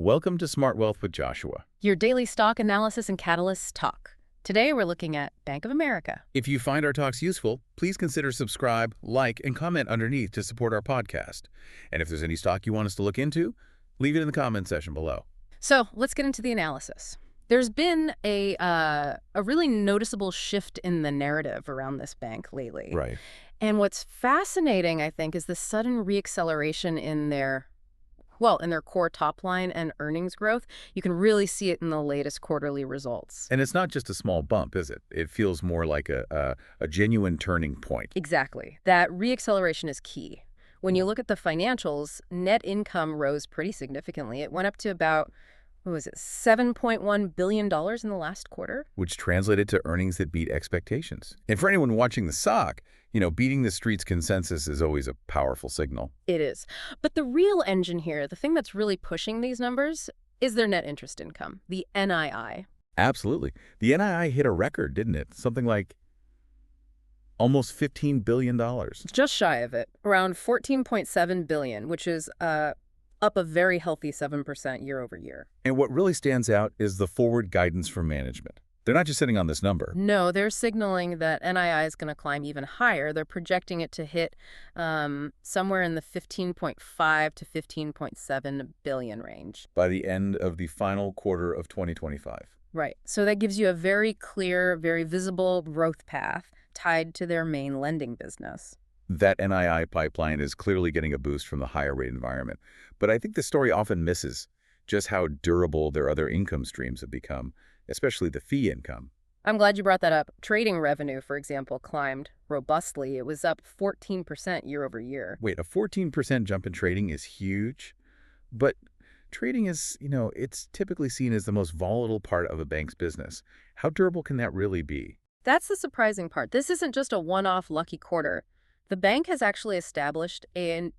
Welcome to Smart Wealth with Joshua. Your daily stock analysis and catalyst talk. Today we're looking at Bank of America. If you find our talks useful, please consider subscribe, like, and comment underneath to support our podcast. And if there's any stock you want us to look into, leave it in the comment section below. So let's get into the analysis. There's been a really noticeable shift in the narrative around this bank lately. Right. And what's fascinating, I think, is the sudden reacceleration in their core top line and earnings growth. You can really see it in the latest quarterly results. And it's not just a small bump, is it? It feels more like a genuine turning point. Exactly. That reacceleration is key. When you look at the financials, net income rose pretty significantly. It went up to about, $7.1 billion in the last quarter? Which translated to earnings that beat expectations. And for anyone watching the stock, beating the street's consensus is always a powerful signal. It is. But the real engine here, the thing that's really pushing these numbers, is their net interest income, the NII. Absolutely. The NII hit a record, didn't it? Something like almost $15 billion. Just shy of it, around $14.7 billion, which is up a very healthy 7% year over year. And what really stands out is the forward guidance from management. They're not just sitting on this number. No, they're signaling that NII is going to climb even higher. They're projecting it to hit somewhere in the 15.5 to 15.7 billion range. By the end of the final quarter of 2025. Right. So that gives you a very clear, very visible growth path tied to their main lending business. That NII pipeline is clearly getting a boost from the higher rate environment. But I think the story often misses just how durable their other income streams have become, especially the fee income. I'm glad you brought that up. Trading revenue, for example, climbed robustly. It was up 14% year over year. Wait, a 14% jump in trading is huge? But trading is, it's typically seen as the most volatile part of a bank's business. How durable can that really be? That's the surprising part. This isn't just a one-off lucky quarter. The bank has actually established a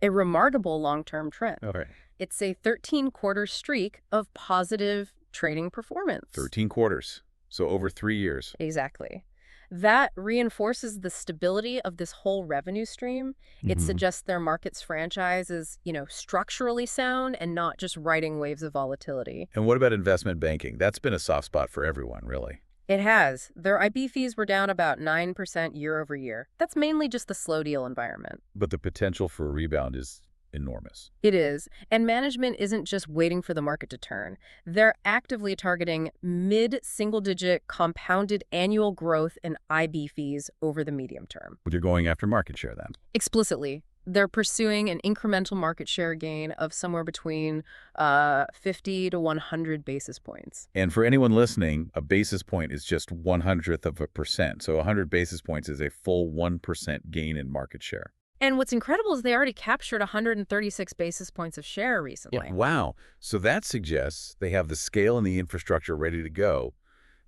remarkable long-term trend. Okay. It's a 13-quarter streak of positive trading performance. 13 quarters, so over 3 years. Exactly. That reinforces the stability of this whole revenue stream. It suggests their markets franchise is, structurally sound and not just riding waves of volatility. And what about investment banking? That's been a soft spot for everyone, really. It has. Their IB fees were down about 9% year over year. That's mainly just the slow deal environment. But the potential for a rebound is enormous. It is. And management isn't just waiting for the market to turn. They're actively targeting mid-single-digit compounded annual growth in IB fees over the medium term. But you're going after market share then? Explicitly. They're pursuing an incremental market share gain of somewhere between 50 to 100 basis points. And for anyone listening, a basis point is just 1/100th of a percent. So 100 basis points is a full 1% gain in market share. And what's incredible is they already captured 136 basis points of share recently. Yeah, wow. So that suggests they have the scale and the infrastructure ready to go.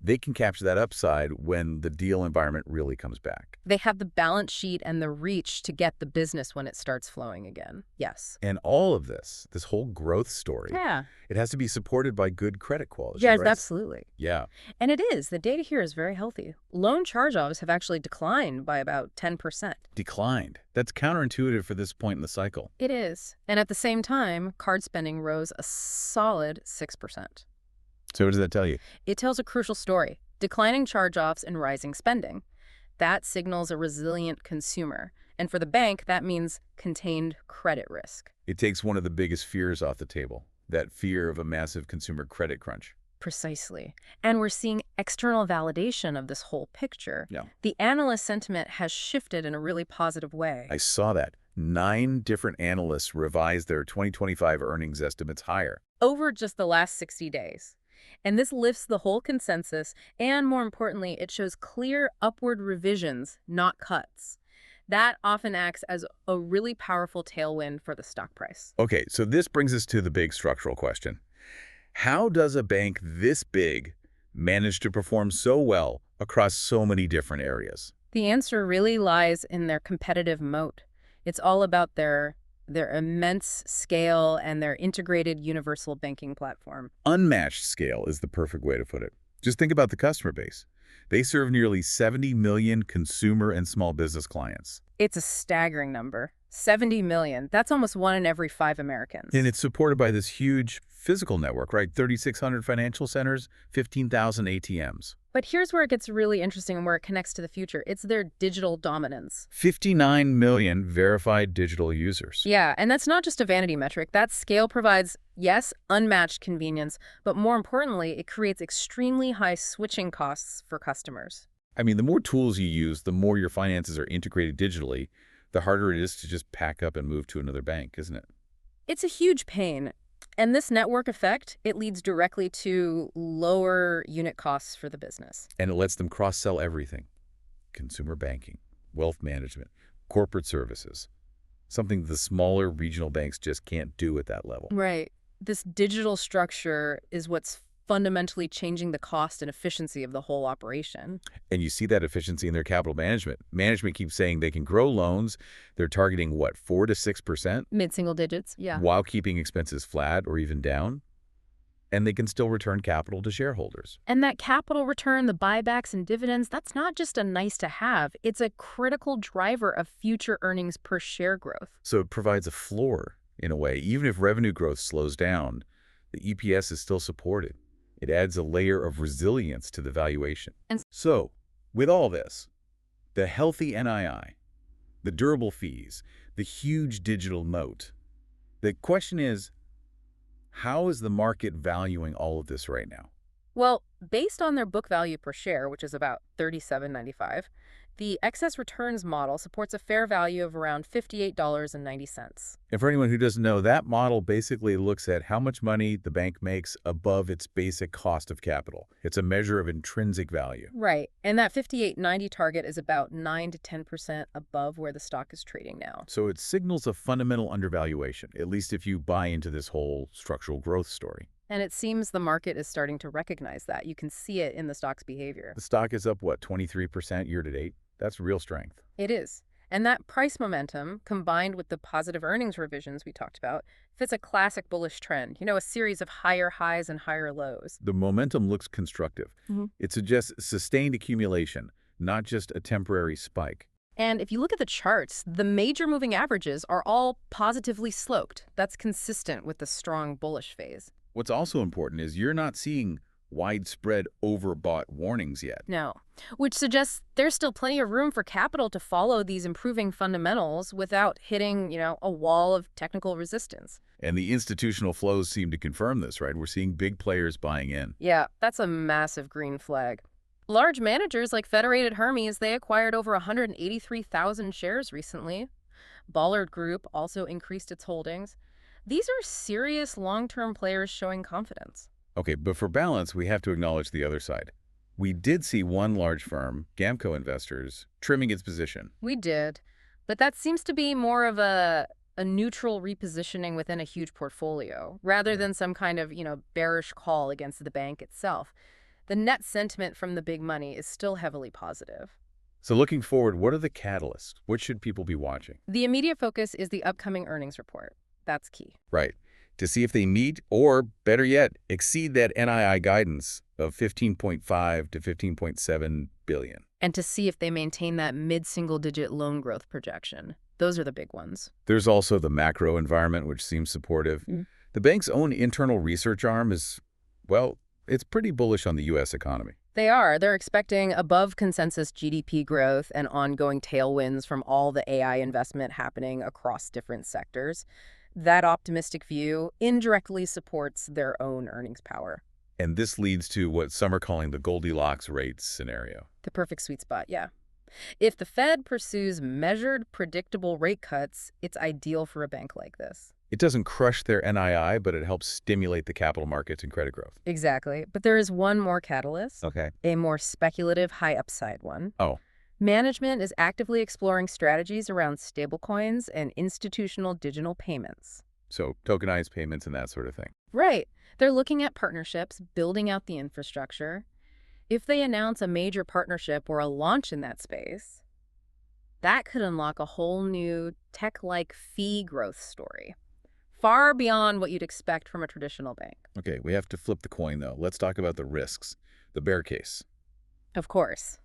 They can capture that upside when the deal environment really comes back. They have the balance sheet and the reach to get the business when it starts flowing again. Yes. And all of this whole growth story, Yeah. it has to be supported by good credit quality. Yes, right? absolutely. Yeah. And it is. The data here is very healthy. Loan charge-offs have actually declined by about 10%. Declined. That's counterintuitive for this point in the cycle. It is. And at the same time, card spending rose a solid 6%. So what does that tell you? It tells a crucial story: declining charge-offs and rising spending. That signals a resilient consumer. And for the bank, that means contained credit risk. It takes one of the biggest fears off the table, that fear of a massive consumer credit crunch. Precisely. And we're seeing external validation of this whole picture. Yeah. The analyst sentiment has shifted in a really positive way. I saw that. 9 different analysts revised their 2025 earnings estimates higher. Over just the last 60 days. And this lifts the whole consensus, and more importantly, it shows clear upward revisions, not cuts. That often acts as a really powerful tailwind for the stock price. Okay, so this brings us to the big structural question. How does a bank this big manage to perform so well across so many different areas? The answer really lies in their competitive moat. It's all about their immense scale and their integrated universal banking platform. Unmatched scale is the perfect way to put it. Just think about the customer base. They serve nearly 70 million consumer and small business clients. It's a staggering number. 70 million. That's almost 1 in every 5 Americans. And it's supported by this huge physical network, right? 3,600 financial centers, 15,000 ATMs. But here's where it gets really interesting and where it connects to the future. It's their digital dominance. 59 million verified digital users. Yeah, and that's not just a vanity metric. That scale provides, yes, unmatched convenience, but more importantly, it creates extremely high switching costs for customers. I mean, the more tools you use, the more your finances are integrated digitally, the harder it is to just pack up and move to another bank, isn't it? It's a huge pain. And this network effect, it leads directly to lower unit costs for the business. And it lets them cross-sell everything. Consumer banking, wealth management, corporate services. Something the smaller regional banks just can't do at that level. Right. This digital structure is what's fundamentally changing the cost and efficiency of the whole operation. And you see that efficiency in their capital management. Management keeps saying they can grow loans. They're targeting, what, 4 to 6%? Mid-single digits, yeah. While keeping expenses flat or even down. And they can still return capital to shareholders. And that capital return, the buybacks and dividends, that's not just a nice to have. It's a critical driver of future earnings per share growth. So it provides a floor, in a way. Even if revenue growth slows down, the EPS is still supported. It adds a layer of resilience to the valuation. And so, with all this, the healthy NII, the durable fees, the huge digital moat, the question is, how is the market valuing all of this right now? well, based on their book value per share, which is about $37.95, the excess returns model supports a fair value of around $58.90. And for anyone who doesn't know, that model basically looks at how much money the bank makes above its basic cost of capital. It's a measure of intrinsic value. Right, and that 58.90 target is about 9 to 10% above where the stock is trading now. So it signals a fundamental undervaluation, at least if you buy into this whole structural growth story. And it seems the market is starting to recognize that. You can see it in the stock's behavior. The stock is up, what, 23% year to date? That's real strength. It is. And that price momentum, combined with the positive earnings revisions we talked about, fits a classic bullish trend, a series of higher highs and higher lows. The momentum looks constructive. It suggests sustained accumulation, not just a temporary spike. And if you look at the charts, the major moving averages are all positively sloped. That's consistent with the strong bullish phase. What's also important is you're not seeing widespread overbought warnings yet. No, which suggests there's still plenty of room for capital to follow these improving fundamentals without hitting, a wall of technical resistance. And the institutional flows seem to confirm this, right? We're seeing big players buying in. Yeah, that's a massive green flag. Large managers like Federated Hermes, they acquired over 183,000 shares recently. Ballard Group also increased its holdings. These are serious long-term players showing confidence. Okay, but for balance, we have to acknowledge the other side. We did see one large firm, Gamco Investors, trimming its position. We did, but that seems to be more of a neutral repositioning within a huge portfolio, rather than some kind of, bearish call against the bank itself. The net sentiment from the big money is still heavily positive. So looking forward, what are the catalysts? What should people be watching? The immediate focus is the upcoming earnings report. That's key. Right. To see if they meet or, better yet, exceed that NII guidance of $15.5 to $15.7 billion. And to see if they maintain that mid-single-digit loan growth projection. Those are the big ones. There's also the macro environment, which seems supportive. The bank's own internal research arm is, well, it's pretty bullish on the U.S. economy. They are. They're expecting above consensus GDP growth and ongoing tailwinds from all the AI investment happening across different sectors. That optimistic view indirectly supports their own earnings power. And this leads to what some are calling the Goldilocks rates scenario. The perfect sweet spot, yeah. If the Fed pursues measured, predictable rate cuts, it's ideal for a bank like this. It doesn't crush their NII, but it helps stimulate the capital markets and credit growth. Exactly. But there is one more catalyst. Okay. A more speculative, high upside one. Oh. Management is actively exploring strategies around stablecoins and institutional digital payments. So tokenized payments and that sort of thing. Right. They're looking at partnerships, building out the infrastructure. If they announce a major partnership or a launch in that space, that could unlock a whole new tech-like fee growth story. far beyond what you'd expect from a traditional bank. Okay, we have to flip the coin, though. Let's talk about the risks, the bear case. Of course.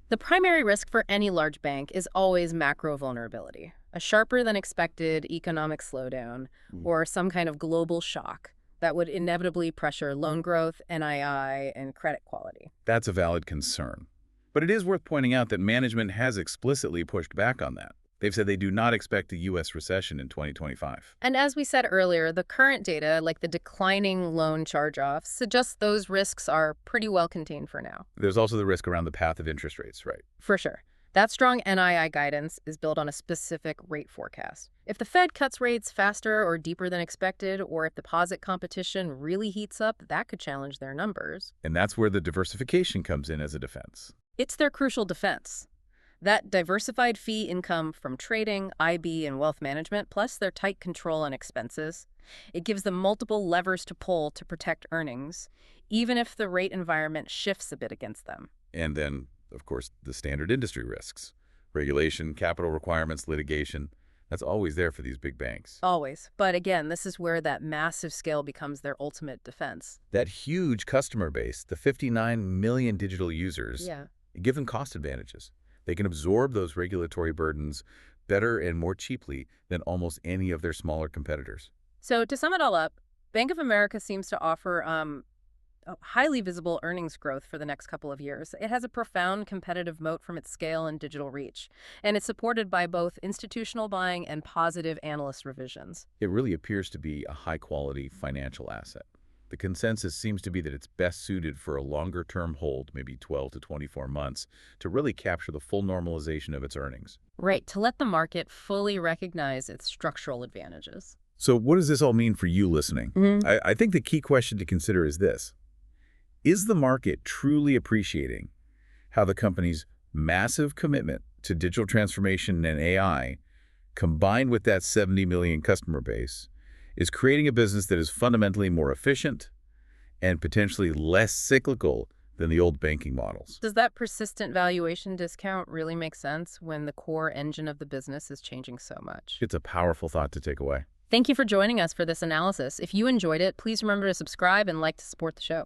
The primary risk for any large bank is always macro vulnerability, a sharper than expected economic slowdown, or some kind of global shock that would inevitably pressure loan growth, NII, and credit quality. That's a valid concern. But it is worth pointing out that management has explicitly pushed back on that. They've said they do not expect a U.S. recession in 2025. And as we said earlier, the current data, like the declining loan charge-offs, suggests those risks are pretty well contained for now. There's also the risk around the path of interest rates, right? For sure. That strong NII guidance is built on a specific rate forecast. If the Fed cuts rates faster or deeper than expected, or if deposit competition really heats up, that could challenge their numbers. And that's where the diversification comes in as a defense. It's their crucial defense. That diversified fee income from trading, IB, and wealth management, plus their tight control on expenses, it gives them multiple levers to pull to protect earnings, even if the rate environment shifts a bit against them. And then, of course, the standard industry risks. Regulation, capital requirements, litigation. That's always there for these big banks. Always. But again, this is where that massive scale becomes their ultimate defense. That huge customer base, the 59 million digital users, give them cost advantages. They can absorb those regulatory burdens better and more cheaply than almost any of their smaller competitors. So to sum it all up, Bank of America seems to offer a highly visible earnings growth for the next couple of years. It has a profound competitive moat from its scale and digital reach, and it's supported by both institutional buying and positive analyst revisions. It really appears to be a high-quality financial asset. The consensus seems to be that it's best suited for a longer-term hold, maybe 12 to 24 months, to really capture the full normalization of its earnings. Right, to let the market fully recognize its structural advantages. So what does this all mean for you listening? I think the key question to consider is this. Is the market truly appreciating how the company's massive commitment to digital transformation and AI, combined with that 70 million customer base, is creating a business that is fundamentally more efficient and potentially less cyclical than the old banking models? Does that persistent valuation discount really make sense when the core engine of the business is changing so much? It's a powerful thought to take away. Thank you for joining us for this analysis. If you enjoyed it, please remember to subscribe and like to support the show.